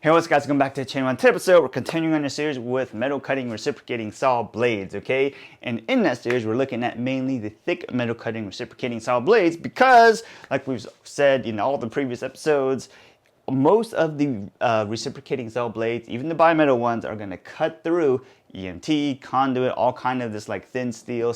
Hey, what's up guys, welcome back to the channel. On today's episode, we're continuing on the series with metal cutting reciprocating saw blades, okay? And in that series, we're looking at mainly the thick metal cutting reciprocating saw blades because, like we've said in all the previous episodes, most of the reciprocating saw blades, even the bimetal ones, are gonna cut through EMT, conduit, all kind of this like thin steel,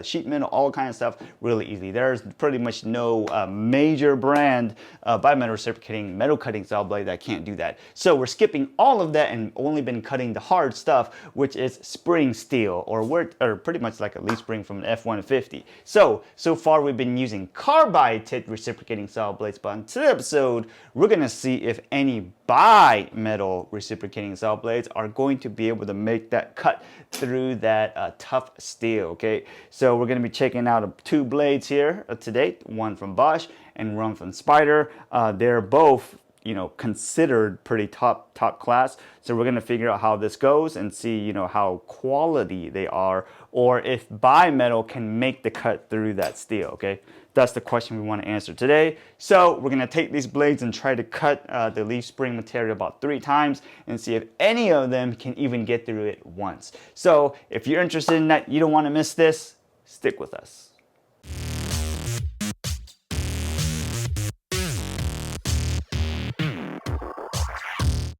sheet metal, all kind of stuff really easily. There's pretty much no major brand bimetal reciprocating metal cutting saw blade that can't do that. So we're skipping all of that and only been cutting the hard stuff, which is spring steel, or pretty much like a leaf spring from an F-150. So far we've been using carbide tipped reciprocating saw blades, but on today's episode, we're gonna see if any bi-metal reciprocating saw blades are going to be able to make that cut through that tough steel, okay? So we're going to be checking out two blades here today, one from Bosch and one from Spyder. They're both, you know, considered pretty top class. So we're going to figure out how this goes and see, you know, how quality they are, or if bimetal can make the cut through that steel, okay? That's the question we want to answer today. So we're going to take these blades and try to cut the leaf spring material about 3 times and see if any of them can even get through it once. So if you're interested in that, you don't want to miss this, stick with us.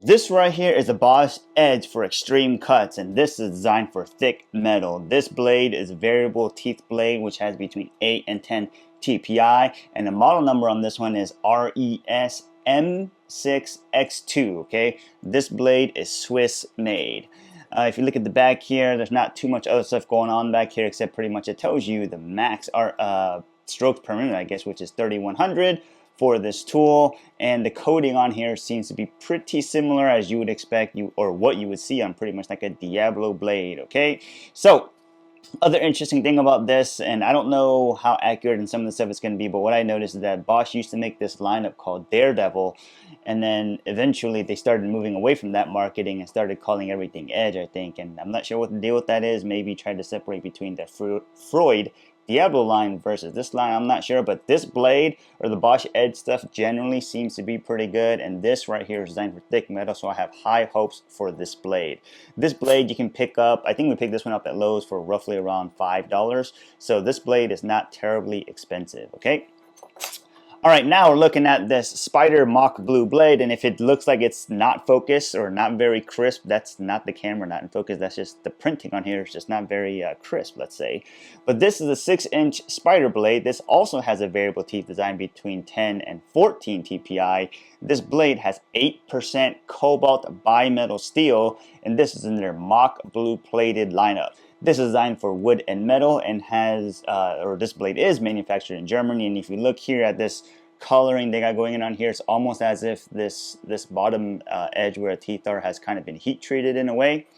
This right here is a Bosch Edge for extreme cuts, and this is designed for thick metal. This blade is a variable teeth blade which has between 8 and 10 TPI, and the model number on this one is RESM6X2, okay? This blade is Swiss made. If you look at the back here, there's not too much other stuff going on back here except pretty much it tells you the max strokes per minute, I guess, which is 3,100 for this tool, and the coating on here seems to be pretty similar as you would expect, or what you would see on pretty much like a Diablo blade, okay? So other interesting thing about this, and I don't know how accurate in some of the stuff it's going to be, but what I noticed is that Bosch used to make this lineup called Daredevil, and then eventually they started moving away from that marketing and started calling everything Edge, I think, and I'm not sure what the deal with that is. Maybe try to separate between the Freud Diablo line versus this line, I'm not sure, but this blade or the Bosch Edge stuff generally seems to be pretty good, and this right here is designed for thick metal, so I have high hopes for this blade. This blade you can pick up, I think we picked this one up at Lowe's for roughly around $5, so this blade is not terribly expensive, okay? All right, now we're looking at this Spyder Mach blue blade, and if it looks like it's not focused or not very crisp, that's not the camera not in focus, that's just the printing on here is just not very crisp, let's say. But this is a 6-inch Spyder blade. This also has a variable teeth design between 10 and 14 TPI. This blade has 8% cobalt bimetal steel, and this is in their Mach blue plated lineup. This is designed for wood and metal, and has, this blade is manufactured in Germany. And if you look here at this coloring they got going on here, it's almost as if this bottom edge where the teeth are has kind of been heat treated in a way.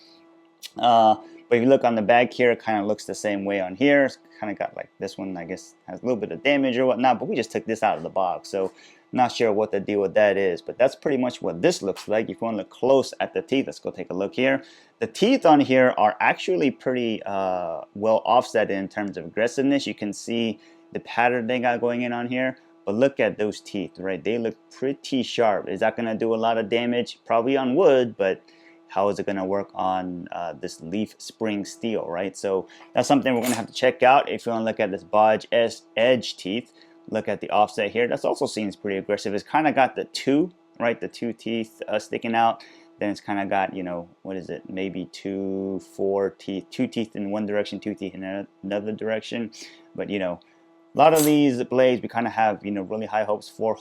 But if you look on the back here, it kind of looks the same way on here. It's kind of got like this one, I guess, has a little bit of damage or whatnot, but we just took this out of the box, so not sure what the deal with that is, but that's pretty much what this looks like. If you want to look close at the teeth, let's go take a look here. The teeth on here are actually pretty well offset in terms of aggressiveness. You can see the pattern they got going in on here, but look at those teeth, right? They look pretty sharp. Is that going to do a lot of damage? Probably on wood, but how is it going to work on this leaf spring steel, right? So that's something we're going to have to check out. If you want to look at this Bosch Edge teeth, look at the offset here. That also seems pretty aggressive. It's kind of got the two, right? The two teeth sticking out. Then it's kind of got, you know, what is it? Maybe 4 teeth. 2 teeth in one direction, 2 teeth in another direction. But, you know, a lot of these blades we kind of have, you know, really high hopes for.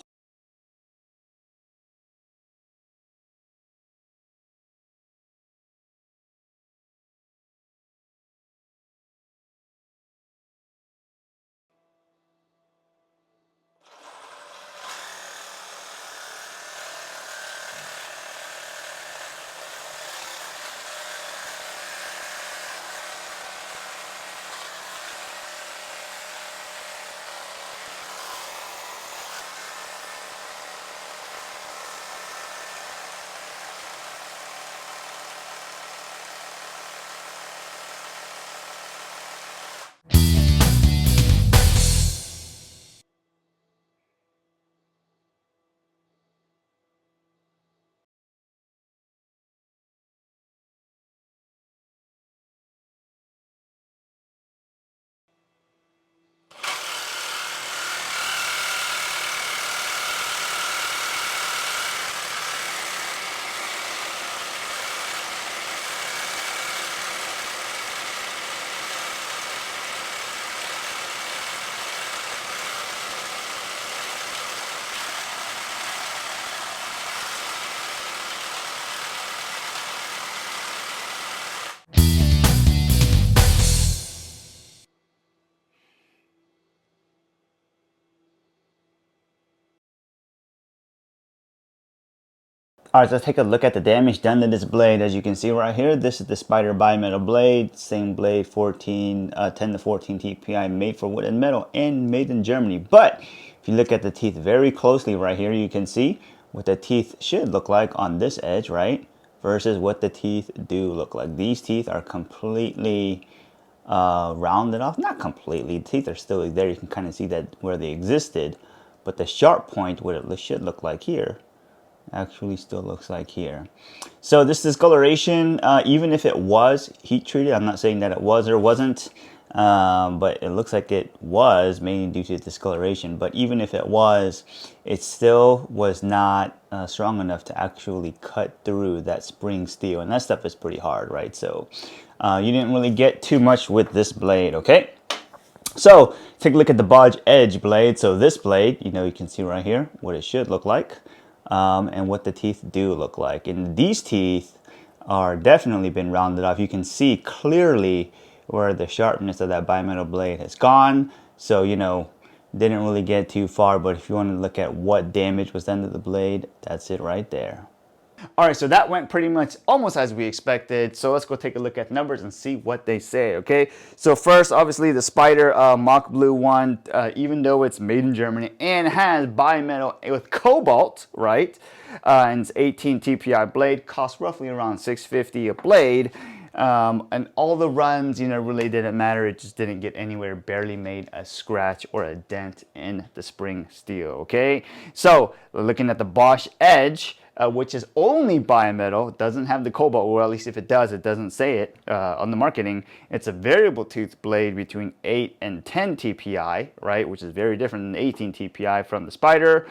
All right, so let's take a look at the damage done to this blade. As you can see right here, this is the Spyder bimetal blade. Same blade, 10 to 14 TPI, made for wood and metal and made in Germany. But if you look at the teeth very closely right here, you can see what the teeth should look like on this edge, right? Versus what the teeth do look like. These teeth are completely rounded off. Not completely, the teeth are still there. You can kind of see that where they existed. But the sharp point, what it should look like here, actually still looks like here. So this discoloration, even if it was heat treated, I'm not saying that it was or wasn't, but it looks like it was mainly due to discoloration. But even if it was, it still was not strong enough to actually cut through that spring steel, and that stuff is pretty hard, right? So you didn't really get too much with this blade, okay? So take a look at the Bosch Edge blade. So this blade, you can see right here what it should look like. And what the teeth do look like. And these teeth are definitely been rounded off. You can see clearly where the sharpness of that bimetal blade has gone. So, didn't really get too far, but if you want to look at what damage was done to the blade, that's it right there. All right, so that went pretty much almost as we expected. So let's go take a look at numbers and see what they say, okay? So first, obviously, the Spyder Mach Blue one, even though it's made in Germany and has bimetal with cobalt, right? And it's 18 TPI blade, costs roughly around $650 a blade. And all the runs, really didn't matter. It just didn't get anywhere, barely made a scratch or a dent in the spring steel, okay? So looking at the Bosch Edge, which is only bimetal, doesn't have the cobalt, or at least if it does, it doesn't say it on the marketing. It's a variable tooth blade between 8 and 10 TPI, right, which is very different than the 18 TPI from the Spyder.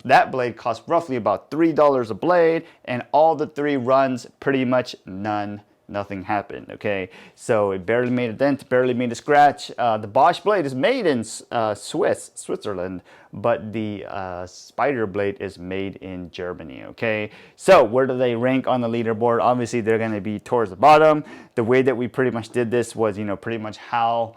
That blade costs roughly about $3 a blade, and all the three runs, pretty much nothing happened, okay? So it barely made a dent, barely made a scratch. The Bosch blade is made in Switzerland, but the Spyder blade is made in Germany, okay? So where do they rank on the leaderboard? Obviously, they're gonna be towards the bottom. The way that we pretty much did this was, pretty much how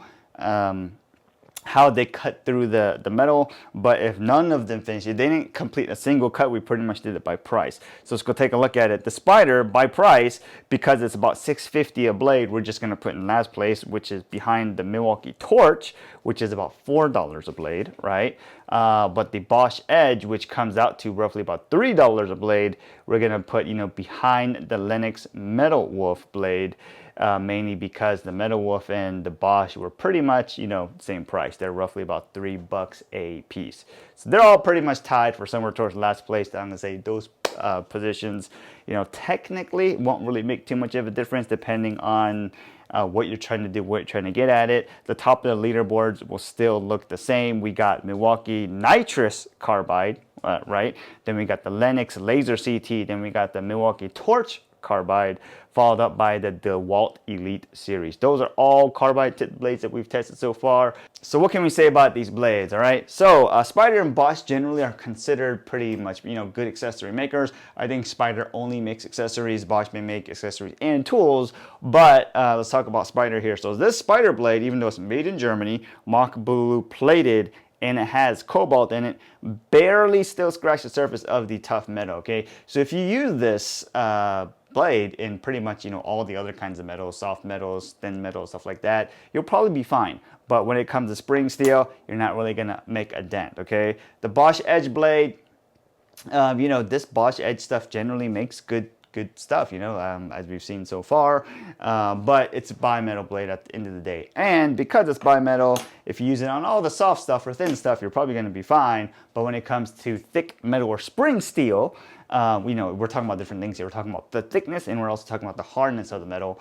they cut through the metal, but if none of them finished, if they didn't complete a single cut, we pretty much did it by price. So let's go take a look at it. The Spyder, by price, because it's about $650 a blade, we're just gonna put in last place, which is behind the Milwaukee Torch, which is about $4 a blade, right? But the Bosch Edge, which comes out to roughly about $3 a blade, we're gonna put, behind the Lennox Metal Wolf blade, mainly because the Metal Wolf and the Bosch were pretty much, same price. They're roughly about $3 a piece. So they're all pretty much tied for somewhere towards last place. I'm gonna say those positions, technically won't really make too much of a difference depending on what you're trying to do, what you're trying to get at it. The top of the leaderboards will still look the same. We got Milwaukee Nitrous Carbide, right? Then we got the Lennox Laser CT. Then we got the Milwaukee Torch Carbide, followed up by the DeWalt Elite series. Those are all carbide tip blades that we've tested so far. So what can we say about these blades, all right? So Spyder and Bosch generally are considered pretty much, good accessory makers. I think Spyder only makes accessories. Bosch may make accessories and tools, but let's talk about Spyder here. So this Spyder blade, even though it's made in Germany, Mach Blue plated, and it has cobalt in it, barely still scratch the surface of the tough metal, okay? So if you use this blade in pretty much, all the other kinds of metals, soft metals, thin metals, stuff like that, you'll probably be fine. But when it comes to spring steel, you're not really gonna make a dent, okay? The Bosch Edge blade, this Bosch Edge stuff generally makes good stuff, as we've seen so far, but it's a bimetal blade at the end of the day. And because it's bimetal, if you use it on all the soft stuff or thin stuff, you're probably gonna be fine. But when it comes to thick metal or spring steel, we're talking about different things here. We're talking about the thickness, and we're also talking about the hardness of the metal.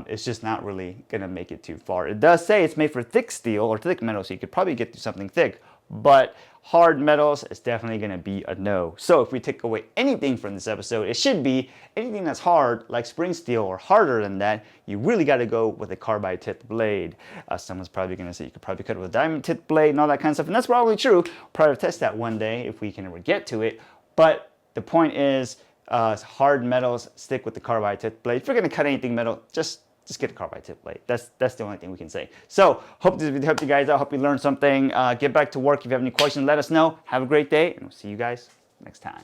It's just not really gonna make it too far. It does say it's made for thick steel or thick metal, so you could probably get to something thick, but hard metals is definitely going to be a no. So if we take away anything from this episode, it should be anything that's hard, like spring steel or harder than that, you really got to go with a carbide tipped blade. Someone's probably going to say you could probably cut it with a diamond tipped blade and all that kind of stuff, and that's probably true. Probably test that one day if we can ever get to it. But the point is, hard metals, stick with the carbide tipped blade. If you're going to cut anything metal, just get a carbide tip blade. That's the only thing we can say. So hope this video helped you guys out. Hope you learned something. Get back to work. If you have any questions, let us know. Have a great day, and we'll see you guys next time.